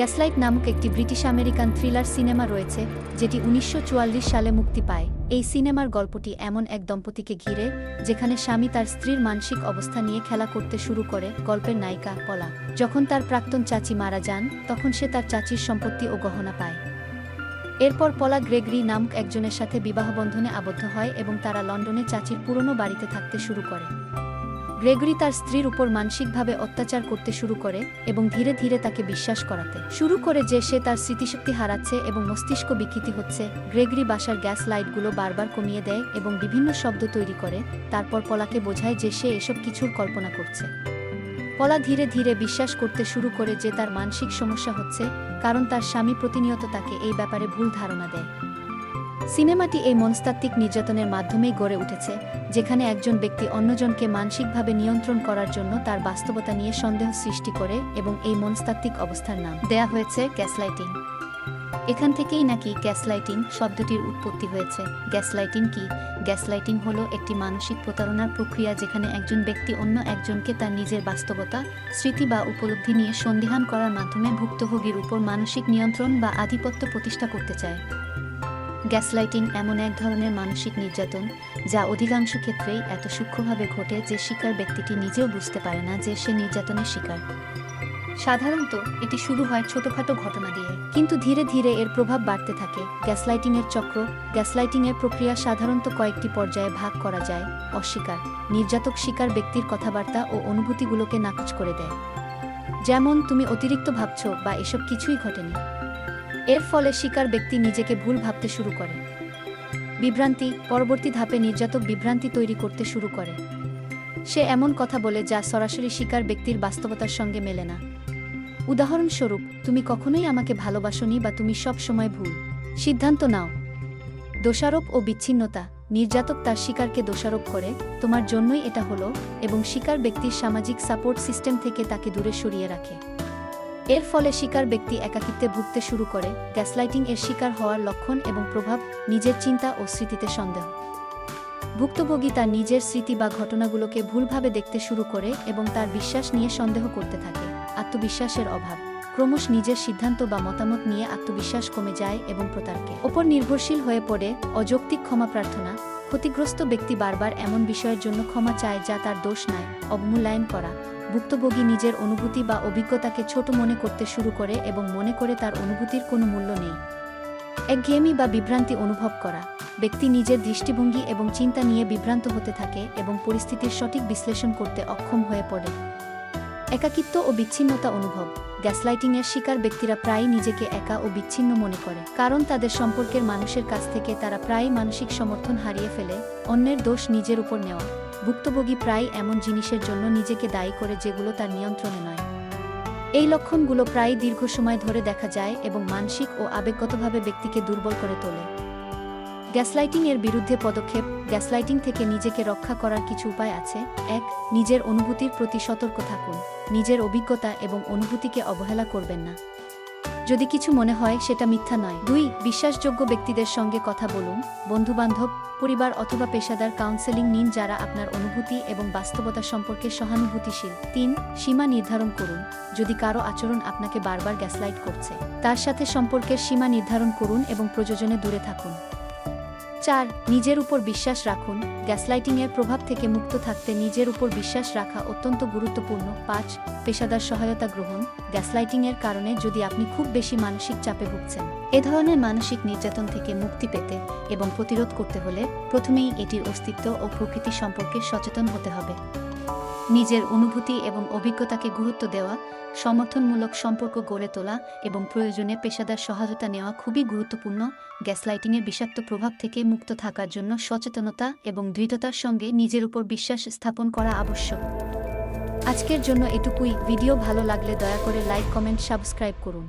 Gaslight নামক একটি British American thriller cinema রয়েছে, যেটি ১৯৪৪ সালে মুক্তি পায়। এই সিনেমার গল্পটি এমন এক দম্পতিকে ঘিরে, যেখানে স্বামী তার স্ত্রীর মানসিক অবস্থা নিয়ে খেলা করতে শুরু করে। গল্পের নায়িকা পলা যখন তার প্রাক্তন চাচি মারা যান, তখন সে তার চাচির সম্পত্তি ও গহনা পায়। এরপর পলা গ্রেগরি নামক একজনের সাথে বিবাহবন্ধনে আবদ্ধ হয় এবং তারা লন্ডনে চাচির পুরনো বাড়িতে থাকতে শুরু করে। গ্রেগরি তার স্ত্রীর উপর মানসিকভাবে অত্যাচার করতে শুরু করে এবং ধীরে ধীরে তাকে বিশ্বাস করাতে শুরু করে যে সে তার স্মৃতিশক্তি হারাচ্ছে এবং মস্তিষ্ক বিকৃতি হচ্ছে। গ্রেগরি বাসার গ্যাস লাইটগুলো বারবার কমিয়ে দেয় এবং বিভিন্ন শব্দ তৈরি করে, তারপর পলাকে বোঝায় যে সে এসব কিছুর কল্পনা করছে। পলা ধীরে ধীরে বিশ্বাস করতে শুরু করে যে তার মানসিক সমস্যা হচ্ছে, কারণ তার স্বামী প্রতিনিয়ত তাকে এই ব্যাপারে ভুল ধারণা দেয়। সিনেমাটি এই মনস্তাত্ত্বিক নির্যাতনের মাধ্যমেই গড়ে উঠেছে, যেখানে একজন ব্যক্তি অন্যজনকে মানসিকভাবে নিয়ন্ত্রণ করার জন্য তার বাস্তবতা নিয়ে সন্দেহ সৃষ্টি করে, এবং এই মনস্তাত্ত্বিক অবস্থার নাম দেয়া হয়েছে গ্যাসলাইটিং। এখান থেকেই নাকি গ্যাসলাইটিং শব্দটির উৎপত্তি হয়েছে। গ্যাসলাইটিং কি? গ্যাসলাইটিং হলো একটি মানসিক প্রতারণার প্রক্রিয়া, যেখানে একজন ব্যক্তি অন্য একজনকে তার নিজের বাস্তবতা, স্মৃতি বা উপলব্ধি নিয়ে সন্দিহান করার মাধ্যমে ভুক্তভোগীর উপর মানসিক নিয়ন্ত্রণ বা আধিপত্য প্রতিষ্ঠা করতে চায়। গ্যাসলাইটিং এমন এক ধরনের মানসিক নির্যাতন, যা অধিকাংশ ক্ষেত্রেই এত সূক্ষ্মভাবে ঘটে যে শিকার ব্যক্তিটি নিজেও বুঝতে পারে না যে সে নির্যাতনের শিকার। সাধারণত এটি শুরু হয় ছোটখাটো ঘটনা দিয়ে, কিন্তু ধীরে ধীরে এর প্রভাব বাড়তে থাকে। গ্যাসলাইটিংয়ের চক্র। গ্যাসলাইটিংয়ের প্রক্রিয়া সাধারণত কয়েকটি পর্যায়ে ভাগ করা যায়। অস্বীকার। নির্যাতক শিকার ব্যক্তির কথাবার্তা ও অনুভূতিগুলোকে নাকচ করে দেয়, যেমন তুমি অতিরিক্ত ভাবছ বা এসব কিছুই ঘটেনি। এর ফলে শিকার ব্যক্তি নিজেকে ভুল ভাবতে শুরু করে। বিভ্রান্তি। পরবর্তী ধাপে নির্যাতক বিভ্রান্তি তৈরি করতে শুরু করে। সে এমন কথা বলে যা সরাসরি শিকার ব্যক্তির বাস্তবতার সঙ্গে মেলে না। উদাহরণস্বরূপ, তুমি কখনোই আমাকে ভালোবাসোনি বা তুমি সব সময় ভুল সিদ্ধান্ত নাও। দোষারোপ ও বিচ্ছিন্নতা। নির্যাতক তার শিকারকে দোষারোপ করে, তোমার জন্যই এটা হলো, এবং শিকার ব্যক্তির সামাজিক সাপোর্ট সিস্টেম থেকে তাকে দূরে সরিয়ে রাখে। এর ফলে শিকার ব্যক্তি একাকিত্বে ভুগতে শুরু করে। গ্যাসলাইটিং এর শিকার হওয়ার লক্ষণ এবং প্রভাব। নিজের চিন্তা ও স্মৃতিতে সন্দেহ। ভুক্তভোগী তার নিজের স্মৃতি বা ঘটনাগুলোকে ভুলভাবে দেখতে শুরু করে এবং তার বিশ্বাস নিয়ে সন্দেহ করতে থাকে। আত্মবিশ্বাসের অভাব। ক্রমশ নিজের সিদ্ধান্ত বা মতামত নিয়ে আত্মবিশ্বাস কমে যায় এবং প্রতারকের ওপর নির্ভরশীল হয়ে পড়ে। অযৌক্তিক ক্ষমা প্রার্থনা। ক্ষতিগ্রস্ত ব্যক্তি বারবার এমন বিষয়ের জন্য ক্ষমা চায় যা তার দোষ নয়। অবমূল্যায়ন করা। ভুক্তভোগী নিজের অনুভূতি বা অভিজ্ঞতাকে ছোট মনে করতে শুরু করে এবং মনে করে তার অনুভূতির কোনো মূল্য নেই। একঘেয়েমি বা বিভ্রান্তি অনুভব করা। ব্যক্তি নিজের দৃষ্টিভঙ্গি এবং চিন্তা নিয়ে বিভ্রান্ত হতে থাকে এবং পরিস্থিতির সঠিক বিশ্লেষণ করতে অক্ষম হয়ে পড়ে। একাকিত্ব ও বিচ্ছিন্নতা অনুভব। গ্যাসলাইটিংয়ের শিকার ব্যক্তিরা প্রায়ই নিজেকে একা ও বিচ্ছিন্ন মনে করে, কারণ তাদের সম্পর্কের মানুষের কাছ থেকে তারা প্রায়ই মানসিক সমর্থন হারিয়ে ফেলে। অন্যের দোষ নিজের উপর নেওয়া। ভুক্তভোগী প্রায়ই এমন জিনিসের জন্য নিজেকে দায়ী করে যেগুলো তার নিয়ন্ত্রণে নয়। এই লক্ষণগুলো প্রায়ই দীর্ঘ সময় ধরে দেখা যায় এবং মানসিক ও আবেগগতভাবে ব্যক্তিকে দুর্বল করে তোলে। গ্যাসলাইটিং এর বিরুদ্ধে পদক্ষেপ। গ্যাসলাইটিং থেকে নিজেকে রক্ষা করার কিছু উপায় আছে। ১. নিজের অনুভূতির প্রতি সতর্ক থাকুন। নিজের অভিজ্ঞতা এবং অনুভূতিকে অবহেলা করবেন না, যদি কিছু মনে হয় সেটা মিথ্যা নয়। ২. বিশ্বাসযোগ্য ব্যক্তিদের সঙ্গে কথা বলুন। বন্ধুবান্ধব, পরিবার অথবা পেশাদার কাউন্সেলিং নিন যারা আপনার অনুভূতি এবং বাস্তবতা সম্পর্কে সহানুভূতিশীল। ৩. সীমা নির্ধারণ করুন। যদি কারো আচরণ আপনাকে বারবার গ্যাসলাইট করছে, তার সাথে সম্পর্কের সীমা নির্ধারণ করুন এবং প্রয়োজনে দূরে থাকুন। ৪. নিজের উপর বিশ্বাস রাখুন। গ্যাসলাইটিংয়ের প্রভাব থেকে মুক্ত থাকতে নিজের উপর বিশ্বাস রাখা অত্যন্ত গুরুত্বপূর্ণ। ৫. পেশাদার সহায়তা গ্রহণ। গ্যাসলাইটিংয়ের কারণে যদি আপনি খুব বেশি মানসিক চাপে ভুগছেন, এ ধরনের মানসিক নির্যাতন থেকে মুক্তি পেতে এবং প্রতিরোধ করতে হলে প্রথমেই এটির অস্তিত্ব ও প্রকৃতি সম্পর্কে সচেতন হতে হবে। নিজের অনুভূতি এবং অভিজ্ঞতাকে গুরুত্ব দেওয়া, সমর্থনমূলক সম্পর্ক গড়ে তোলা এবং প্রয়োজনে পেশাদার সহায়তা নেওয়া খুবই গুরুত্বপূর্ণ। গ্যাসলাইটিংয়ের বিষাক্ত প্রভাব থেকে মুক্ত থাকার জন্য সচেতনতা এবং দৃঢ়তার সঙ্গে নিজের উপর বিশ্বাস স্থাপন করা আবশ্যক। আজকের জন্য এটুকুই। ভিডিও ভালো লাগলে দয়া করে লাইক, কমেন্ট, সাবস্ক্রাইব করুন।